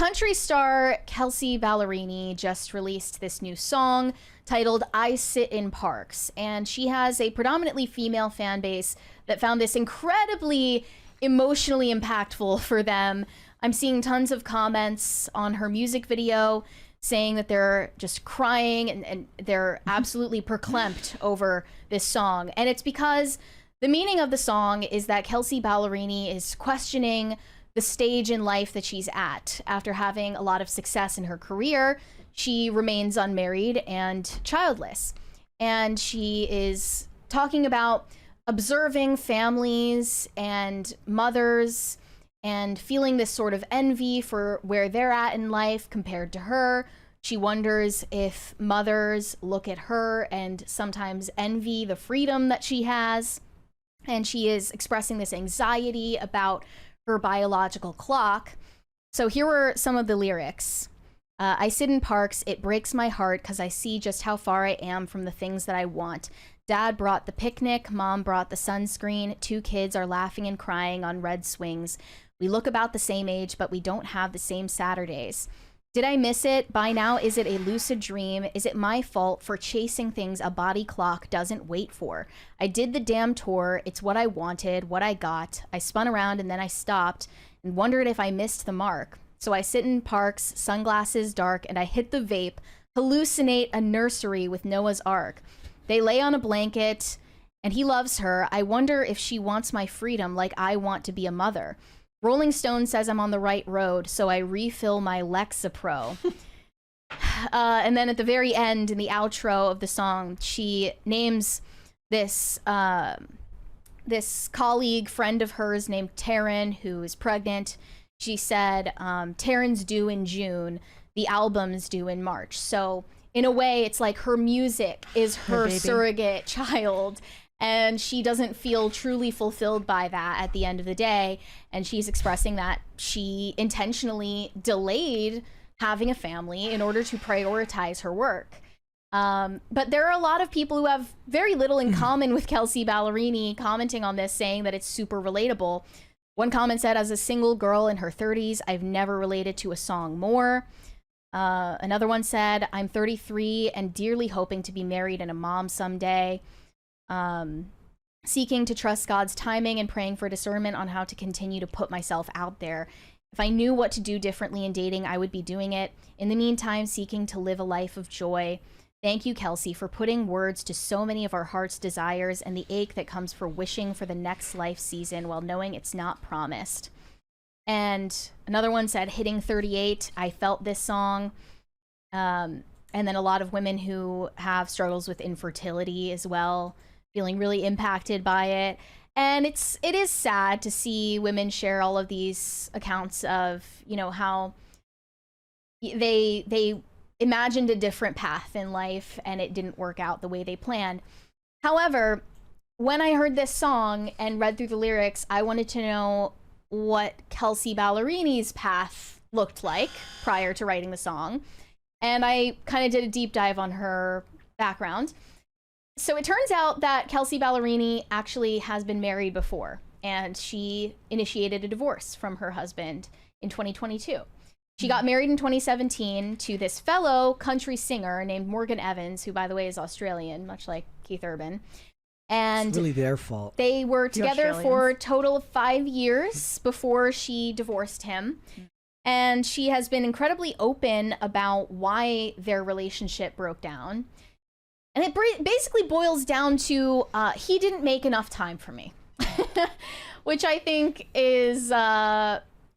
country star Kelsea Ballerini just released this new song titled I Sit in Parks, and she has a predominantly female fan base that found this incredibly emotionally impactful for them. I'm seeing tons of comments on her music video saying that they're just crying and they're absolutely perclamped over this song. And it's because the meaning of the song is that Kelsea Ballerini is questioning the stage in life that she's at. After having a lot of success in her career, she remains unmarried and childless. And she is talking about observing families and mothers and feeling this sort of envy for where they're at in life compared to her. She wonders if mothers look at her and sometimes envy the freedom that she has. And she is expressing this anxiety about her biological clock. So here were some of the lyrics. I sit in parks, it breaks my heart because I see just how far I am from the things that I want. Dad brought the picnic, mom brought the sunscreen, 2 kids are laughing and crying on red swings. We look about the same age, but we don't have the same Saturdays. Did I miss it? By now, is it a lucid dream? Is it my fault for chasing things a body clock doesn't wait for? I did the damn tour. It's what I wanted, what I got. I spun around and then I stopped and wondered if I missed the mark. So I sit in parks, sunglasses dark, and I hit the vape, hallucinate a nursery with Noah's Ark. They lay on a blanket and he loves her. I wonder if she wants my freedom like I want to be a mother. Rolling Stone says I'm on the right road, so I refill my Lexapro. And then at the very end, in the outro of the song, she names this this colleague, friend of hers named Taryn, who is pregnant. She said, Taryn's due in June, the album's due in March. So in a way, it's like her music is her surrogate child. And she doesn't feel truly fulfilled by that at the end of the day. And she's expressing that she intentionally delayed having a family in order to prioritize her work. But there are a lot of people who have very little in common with Kelsea Ballerini commenting on this, saying that it's super relatable. One comment said, as a single girl in her 30s, I've never related to a song more. Another one said, I'm 33 and dearly hoping to be married and a mom someday. Seeking to trust God's timing and praying for discernment on how to continue to put myself out there. If I knew what to do differently in dating, I would be doing it. In the meantime, seeking to live a life of joy. Thank you, Kelsea, for putting words to so many of our heart's desires and the ache that comes for wishing for the next life season while knowing it's not promised. And another one said, hitting 38, I felt this song. And then a lot of women who have struggles with infertility as well, feeling really impacted by it. And it is sad to see women share all of these accounts of, you know, how they imagined a different path in life and it didn't work out the way they planned. However, when I heard this song and read through the lyrics, I wanted to know what Kelsea Ballerini's path looked like prior to writing the song. And I kind of did a deep dive on her background. So it turns out that Kelsea Ballerini actually has been married before, and she initiated a divorce from her husband in 2022. She got married in 2017 to this fellow country singer named Morgan Evans, who, by the way, is Australian, much like Keith Urban. And it's really their fault. They were together for a total of 5 years before she divorced him. And she has been incredibly open about why their relationship broke down. And it basically boils down to, he didn't make enough time for me, which I think is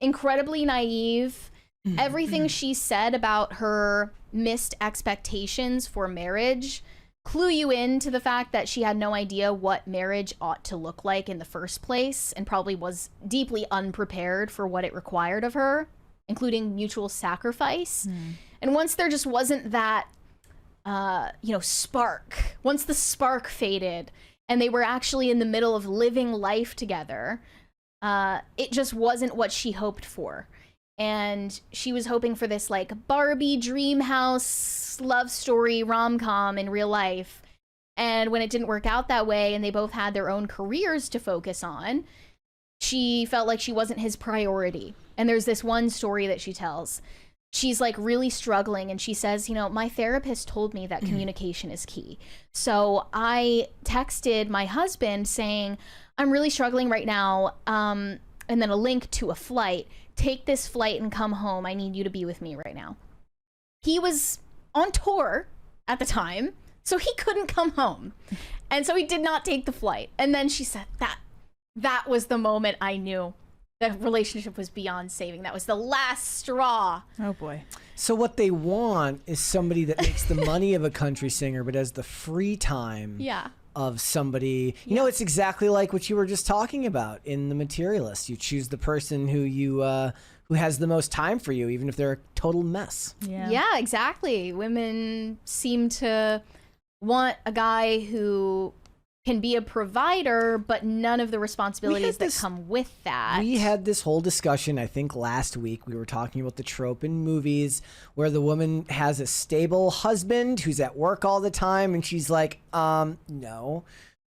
incredibly naive. Everything she said about her missed expectations for marriage clue you in to the fact that she had no idea what marriage ought to look like in the first place and probably was deeply unprepared for what it required of her, including mutual sacrifice. And once there just wasn't that spark, once the spark faded and they were actually in the middle of living life together, it just wasn't what she hoped for. And she was hoping for this like Barbie dream house love story rom-com in real life. And when it didn't work out that way and they both had their own careers to focus on, she felt like she wasn't his priority. And there's this one story that she tells. She's like really struggling, and she says, you know, my therapist told me that communication is key. So I texted my husband saying, I'm really struggling right now. And then a link to a flight. Take this flight and come home. I need you to be with me right now. He was on tour at the time, so he couldn't come home. And so he did not take the flight. And then she said that was the moment I knew the relationship was beyond saving. That was the last straw. Oh boy. So what they want is somebody that makes the money of a country singer but has the free time of somebody. You know, it's exactly like what you were just talking about in The Materialist. You choose the person who has the most time for you, even if they're a total mess. Yeah, exactly. Women seem to want a guy who can be a provider, but none of the responsibilities that come with that. We had this whole discussion, I think last week. We were talking about the trope in movies where the woman has a stable husband who's at work all the time, and she's like, no,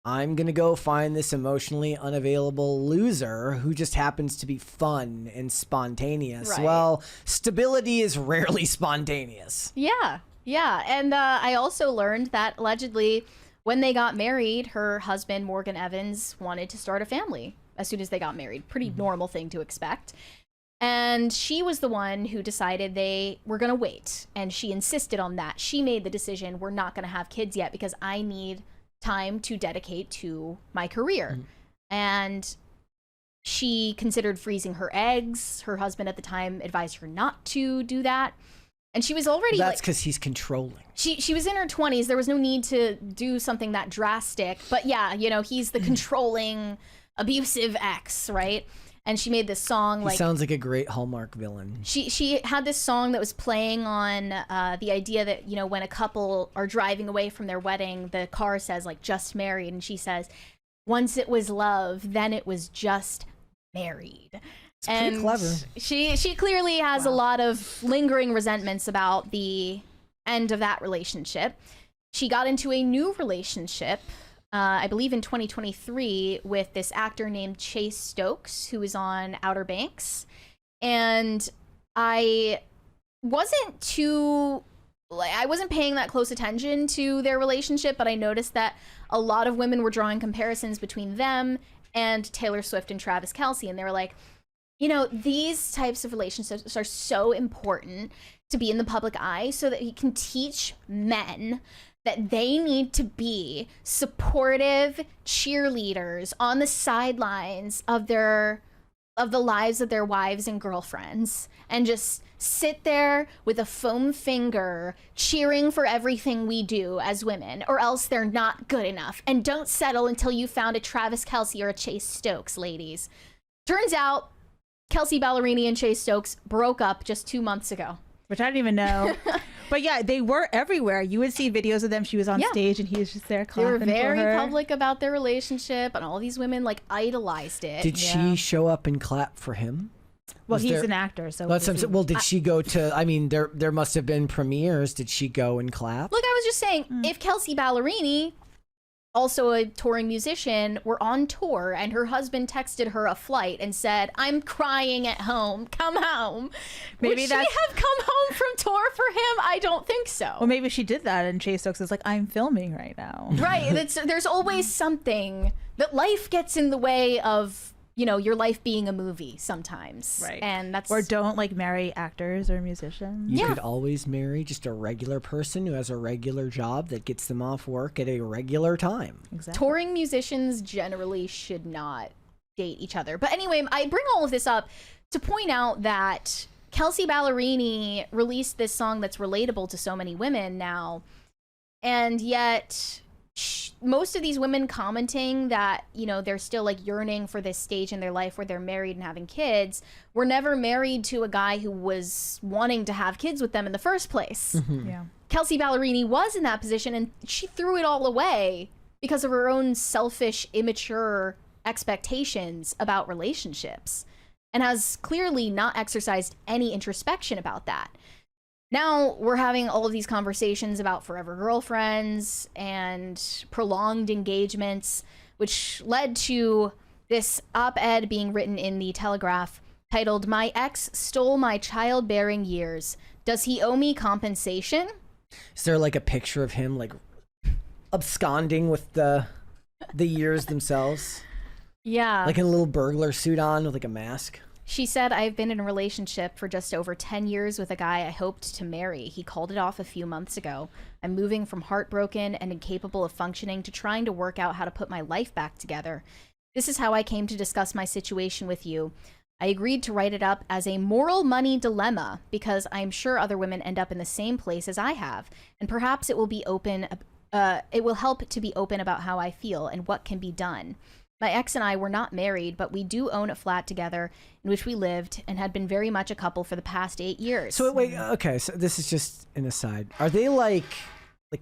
I'm going to go find this emotionally unavailable loser who just happens to be fun and spontaneous. Right. Well, stability is rarely spontaneous. Yeah. And I also learned that allegedly when they got married, her husband, Morgan Evans, wanted to start a family as soon as they got married. Pretty normal thing to expect. And she was the one who decided they were going to wait. And she insisted on that. She made the decision, we're not going to have kids yet because I need time to dedicate to my career. And she considered freezing her eggs. Her husband at the time advised her not to do that. And she was already That's because he's controlling. She was in her 20s. There was no need to do something that drastic. But yeah, you know, he's the controlling, abusive ex, right? And she made this song. He sounds like a great Hallmark villain. She had this song that was playing on the idea that, you know, when a couple are driving away from their wedding, the car says like just married. And she says, once it was love, then it was just married. It's pretty clever. She clearly has a lot of lingering resentments about the end of that relationship. She got into a new relationship, I believe in 2023, with this actor named Chase Stokes, who is on Outer Banks. And I wasn't paying that close attention to their relationship, but I noticed that a lot of women were drawing comparisons between them and Taylor Swift and Travis Kelsey. And they were like, you know, these types of relationships are so important to be in the public eye so that you can teach men that they need to be supportive cheerleaders on the sidelines of the lives of their wives and girlfriends, and just sit there with a foam finger cheering for everything we do as women, or else they're not good enough. And don't settle until you found a Travis Kelsey or a Chase Stokes, ladies. Turns out Kelsea Ballerini and Chase Stokes broke up just 2 months ago. Which I didn't even know. But yeah, they were everywhere. You would see videos of them. She was on stage and he was just there clapping. They were very for her. public about their relationship, and all these women like idolized it. Did she show up and clap for him? Well, he's an actor, so. Well, did she go to? I mean, there must have been premieres. Did she go and clap? Look, I was just saying, if Kelsea Ballerini, also a touring musician, were on tour and her husband texted her a flight and said, I'm crying at home, come home. Would she have come home from tour for him? I don't think so. Well, maybe she did that and Chase Stokes is like, I'm filming right now. Right. There's always something that life gets in the way of, you know, your life being a movie sometimes. Right. And that's... Or don't like marry actors or musicians. You could always marry just a regular person who has a regular job that gets them off work at a regular time. Exactly. Touring musicians generally should not date each other. But anyway, I bring all of this up to point out that Kelsea Ballerini released this song that's relatable to so many women now. And yet... most of these women commenting that, you know, they're still like yearning for this stage in their life where they're married and having kids, were never married to a guy who was wanting to have kids with them in the first place. Yeah. Kelsea Ballerini was in that position, and she threw it all away because of her own selfish, immature expectations about relationships, and has clearly not exercised any introspection about that. Now we're having all of these conversations about forever girlfriends and prolonged engagements, which led to This op-ed being written in the Telegraph titled, "My ex stole my childbearing years. Does he owe me compensation?" Is there like a picture of him like absconding with the years themselves? Yeah. Like in a little burglar suit on with like a mask? She said, "I've been in a relationship for just over 10 years with a guy I hoped to marry. He called it off a few months ago. I'm moving from heartbroken and incapable of functioning to trying to work out how to put my life back together. This is how I came to discuss my situation with you. I agreed to write it up as a moral money dilemma because I'm sure other women end up in the same place as I have, and perhaps it will be open. It will help to be open about how I feel and what can be done. My ex and I were not married, but we do own a flat together in which we lived and had been very much a couple for the past 8 years." So wait, okay, so this is just an aside. Are they like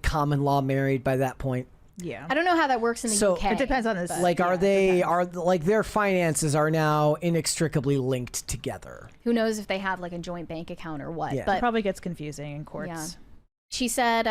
common law married by that point? Yeah. I don't know how that works in the So- UK. It depends on this. but Like, are Yeah, they depends. like their finances are now inextricably linked together? Who knows if they have like a joint bank account or what. Yeah. It But probably gets confusing in courts. she said,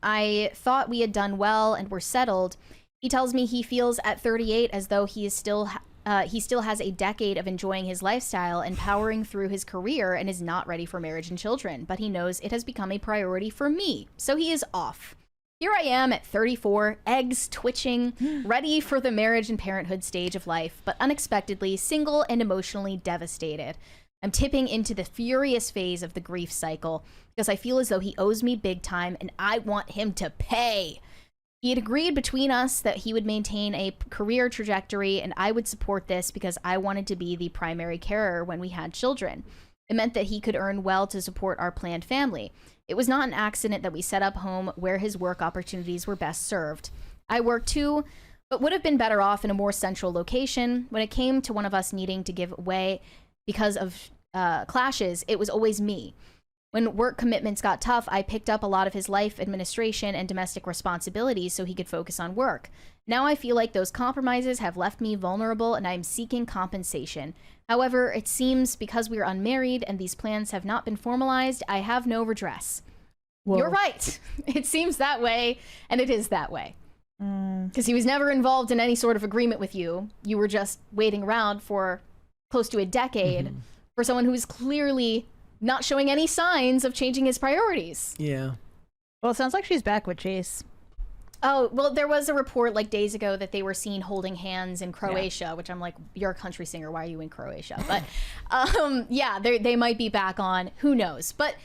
"I thought we had done well and were settled. He tells me he feels at 38 as though he still has a decade of enjoying his lifestyle and powering through his career and is not ready for marriage and children. But he knows it has become a priority for me. So he is off. Here I am at 34, eggs twitching, ready for the marriage and parenthood stage of life, but unexpectedly single and emotionally devastated. I'm tipping into the furious phase of the grief cycle because I feel as though he owes me big time and I want him to pay. He had agreed between us that he would maintain a career trajectory and I would support this because I wanted to be the primary carer when we had children. It meant that he could earn well to support our planned family. It was not an accident that we set up home where his work opportunities were best served. I worked too, but would have been better off in a more central location. When it came to one of us needing to give way because of clashes, it was always me. When work commitments got tough, I picked up a lot of his life administration and domestic responsibilities so he could focus on work. Now I feel like those compromises have left me vulnerable and I'm seeking compensation. However, it seems because we are unmarried and these plans have not been formalized, I have no redress." Whoa. You're right. It seems that way, and it is that way. Because he was never involved in any sort of agreement with you. You were just waiting around for close to a decade for someone who is clearly not showing any signs of changing his priorities. Yeah. Well, it sounds like she's back with Chase. Oh, well, there was a report like days ago that they were seen holding hands in Croatia, which I'm like, you're a country singer. Why are you in Croatia? But yeah, they might be back on. Who knows? But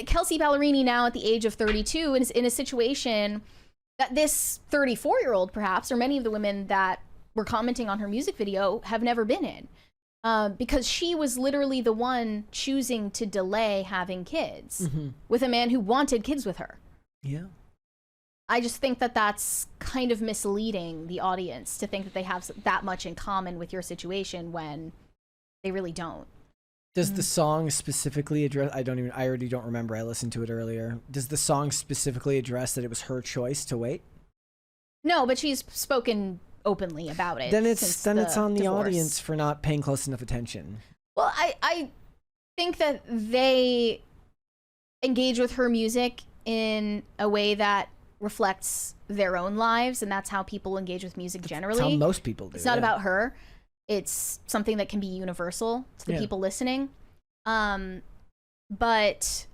Kelsea Ballerini now at the age of 32 is in a situation that this 34-year-old perhaps, or many of the women that were commenting on her music video have never been in. Because she was literally the one choosing to delay having kids with a man who wanted kids with her. Yeah. I just think that that's kind of misleading the audience to think that they have that much in common with your situation when they really don't. Does the song specifically address, I already don't remember. I listened to it earlier. Does the song specifically address that it was her choice to wait? No, but she's spoken openly about it. Then since it's on the divorce. audience for not paying close enough attention. Well, I think that they engage with her music in a way that reflects their own lives, and that's how people engage with music generally. That's how most people do. It's not yeah. about her. It's something that can be universal to the Yeah. people listening. But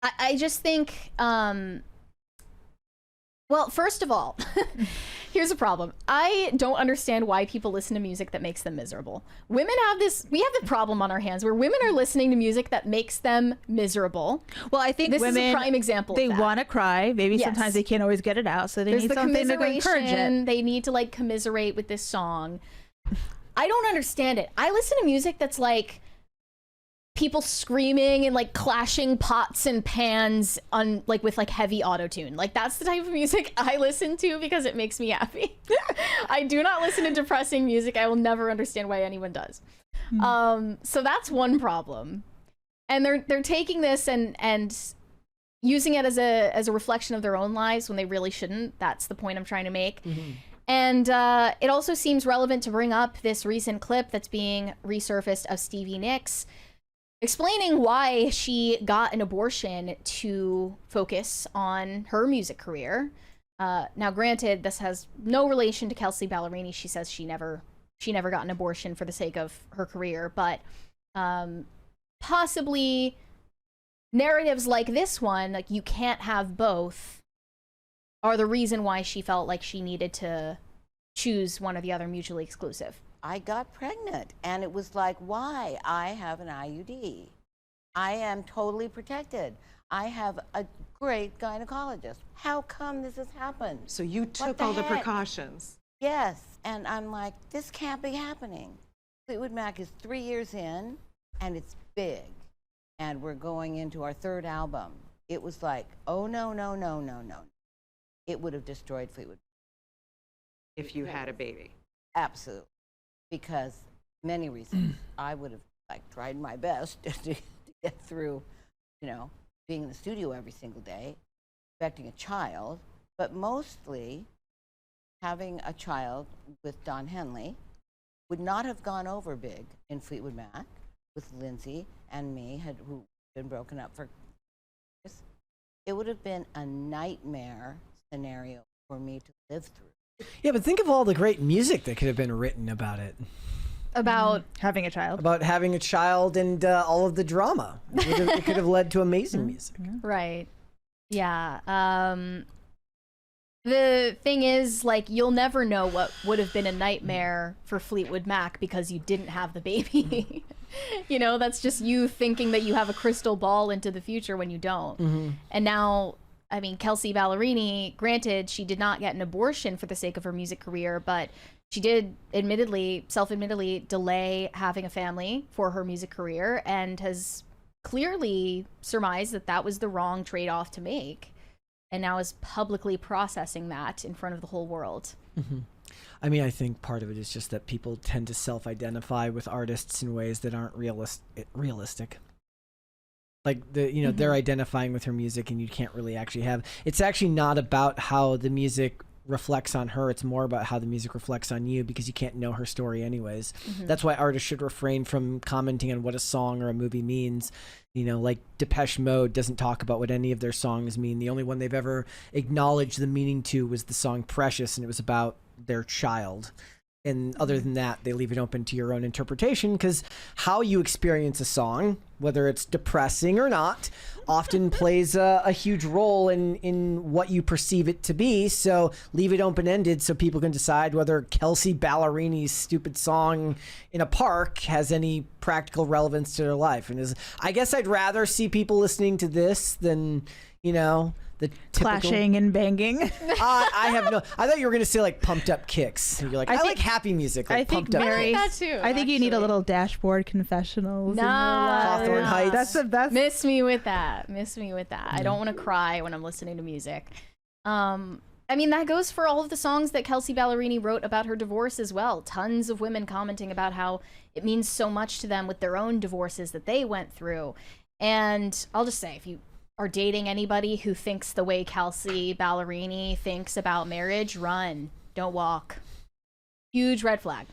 I just think, well, first of all, here's a problem. I don't understand why people listen to music that makes them miserable. We have the problem on our hands where women are listening to music that makes them miserable. Well, I think This women, is a prime example they of that. want to cry. Maybe Yes. sometimes they can't always get it out, so they There's need the something to encourage commiseration. it. They need to like commiserate with this song. I don't understand it. I listen to music that's like people screaming and like clashing pots and pans on like with like heavy auto-tune. Like that's the type of music I listen to because it makes me happy. I do not listen to depressing music. I will never understand why anyone does. So that's one problem. And they're taking this and using it as a reflection of their own lives when they really shouldn't. That's the point I'm trying to make. And it also seems relevant to bring up this recent clip that's being resurfaced of Stevie Nicks explaining why she got an abortion to focus on her music career. Now, granted, this has no relation to Kelsea Ballerini. She says she never got an abortion for the sake of her career, but possibly narratives like this one, like you can't have both, are the reason why she felt like she needed to choose one or the other, mutually exclusive. I got pregnant, and it was like, why? I have an IUD. I am totally protected. I have a great gynecologist. How come this has happened? So you took all the precautions. Yes, and I'm like, this can't be happening. Fleetwood Mac is 3 years in, and it's big, and we're going into our third album. It was like, oh, no, no, no, no, no. It would have destroyed Fleetwood. If you had a baby. Absolutely. Because many reasons. I would have tried my best to get through, being in the studio every single day, expecting a child, but mostly having a child with Don Henley would not have gone over big in Fleetwood Mac with Lindsay and me, who had been broken up for years. It would have been a nightmare scenario for me to live through. Yeah, but think of all the great music that could have been written about it. About having a child. About having a child and all of the drama. It could have led to amazing music. Right. Yeah. The thing is, you'll never know what would have been a nightmare for Fleetwood Mac because you didn't have the baby. That's just you thinking that you have a crystal ball into the future when you don't. Mm-hmm. And now, I mean, Kelsea Ballerini, granted, she did not get an abortion for the sake of her music career, but she did self-admittedly delay having a family for her music career and has clearly surmised that that was the wrong trade-off to make, and now is publicly processing that in front of the whole world. Mm-hmm. I mean, I think part of it is just that people tend to self-identify with artists in ways that aren't realistic. Like they're identifying with her music, and you can't really actually have. It's actually not about how the music reflects on her. It's more about how the music reflects on you, because you can't know her story anyways. Mm-hmm. That's why artists should refrain from commenting on what a song or a movie means. Like Depeche Mode doesn't talk about what any of their songs mean. The only one they've ever acknowledged the meaning to was the song Precious, and it was about their child. And other than that, they leave it open to your own interpretation, because how you experience a song, whether it's depressing or not, often plays a huge role in what you perceive it to be. So leave it open-ended so people can decide whether Kelsea Ballerini's stupid song in a park has any practical relevance to their life. And I guess I'd rather see people listening to this than, the typical... clashing and banging. I thought you were going to say Pumped Up Kicks. You're like, I like happy music. I think Pumped Up Mary, Kicks. that too. I think you need a little dashboard confessionals. Nah, in your life. Hawthorne Heights. That's the best. Miss me with that. I don't want to cry when I'm listening to music. I mean, that goes for all of the songs that Kelsea Ballerini wrote about her divorce as well. Tons of women commenting about how it means so much to them with their own divorces that they went through. And I'll just say, if you are dating anybody who thinks the way Kelsea Ballerini thinks about marriage, run. Don't walk. Huge red flag.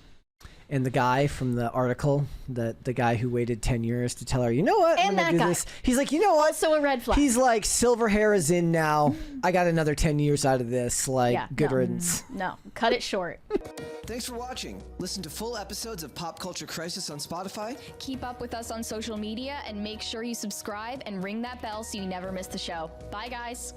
And the guy from the article, the guy who waited 10 years to tell her, you know what, and I'm that gonna do guy. this. He's like, you know what? Also a red flag. He's like, silver hair is in now. I got another 10 years out of this. Good riddance. No, cut it short. Thanks for watching. Listen to full episodes of Pop Culture Crisis on Spotify. Keep up with us on social media and make sure you subscribe and ring that bell so you never miss the show. Bye, guys.